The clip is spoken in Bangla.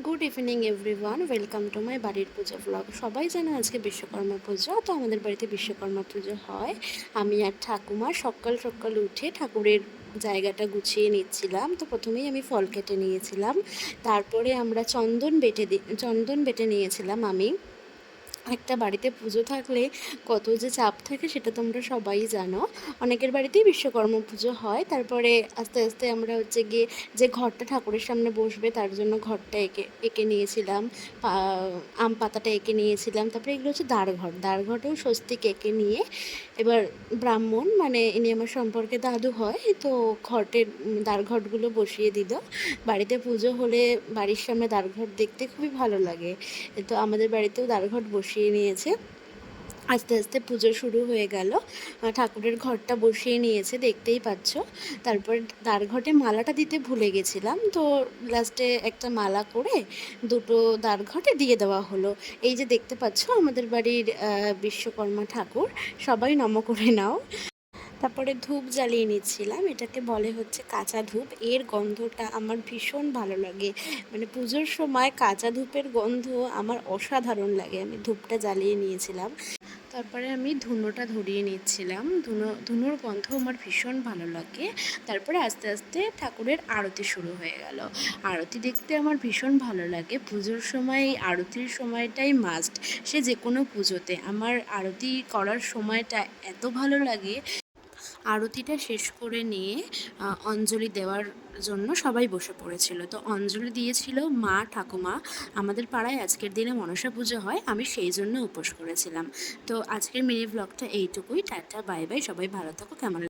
Good evening everyone, welcome to my বাড়ির পুজো ব্লগ। সবাই জানে আজকে বিশ্বকর্মা পুজো, তো আমাদের বাড়িতে বিশ্বকর্মা পুজো হয়। আমি আর ঠাকুমা সকাল সকাল উঠে ঠাকুরের জায়গাটা গুছিয়ে নিচ্ছিলাম। তো প্রথমেই আমি ফল কেটে নিয়েছিলাম, তারপরে আমরা চন্দন বেটে নিয়েছিলাম। আমি একটা বাড়িতে পুজো থাকলে কত যে চাপ থাকে সেটা তোমরা সবাই জানো। অনেকের বাড়িতেই বিশ্বকর্মা পুজো হয়। তারপরে আস্তে আস্তে আমরা হচ্ছে গিয়ে যে ঘরটা ঠাকুরের সামনে বসবে তার জন্য ঘরটা এঁকে এঁকে নিয়েছিলাম, আম পাতাটা এঁকে নিয়েছিলাম। তারপরে এগুলো হচ্ছে দ্বারঘটেও স্বস্তিক এঁকে নিয়ে এবার ব্রাহ্মণ, মানে ইনি আমার সম্পর্কে দাদু হয়, তো দ্বারঘটগুলো বসিয়ে দিল। বাড়িতে পুজো হলে বাড়ির সামনে দ্বারঘট দেখতে খুবই ভালো লাগে। তো আমাদের বাড়িতেও দ্বারঘট বসিয়ে নিয়েছে। আস্তে আস্তে পুজো শুরু হয়ে গেল। ঠাকুরের ঘরটা বসিয়ে নিয়েছে, দেখতেই পাচ্ছ। তারপর দ্বারঘটে মালাটা দিতে ভুলে গেছিলাম, তো লাস্টে একটা মালা করে দুটো দ্বারঘটে দিয়ে দেওয়া হলো। এই যে দেখতে পাচ্ছ আমাদের বাড়ির বিশ্বকর্মা ঠাকুর, সবাই নম করে নাও। তারপরে ধূপ জ্বালিয়ে নিচ্ছিলাম, এটাকে বলে হচ্ছে কাঁচা ধূপ। এর গন্ধটা আমার ভীষণ ভালো লাগে, মানে পুজোর সময় কাঁচা ধূপের গন্ধ আমার অসাধারণ লাগে। আমি ধূপটা জ্বালিয়ে নিয়েছিলাম, তারপরে আমি ধুনোটা ধরিয়ে নিচ্ছিলাম। ধুনোর গন্ধ আমার ভীষণ ভালো লাগে। তারপরে আস্তে আস্তে ঠাকুরের আরতি শুরু হয়ে গেল। আরতি দেখতে আমার ভীষণ ভালো লাগে। পুজোর সময় এই আরতির সময়টাই মাস্ট, সে যে কোনো পুজোতে আমার আরতি করার সময়টা এত ভালো লাগে। আরতিটা শেষ করে নিয়ে অঞ্জলি দেওয়ার জন্য সবাই বসে পড়েছিল। তো অঞ্জলি দিয়েছিল মা ঠাকুমা। আমাদের পাড়ায় আজকের দিনে মনসা পুজো হয়, আমি সেই জন্য উপোস করেছিলাম। তো আজকের মিনি ব্লগটা এইটুকুই। টাটা, বাই বাই, সবাই ভালো থাকো। কেমন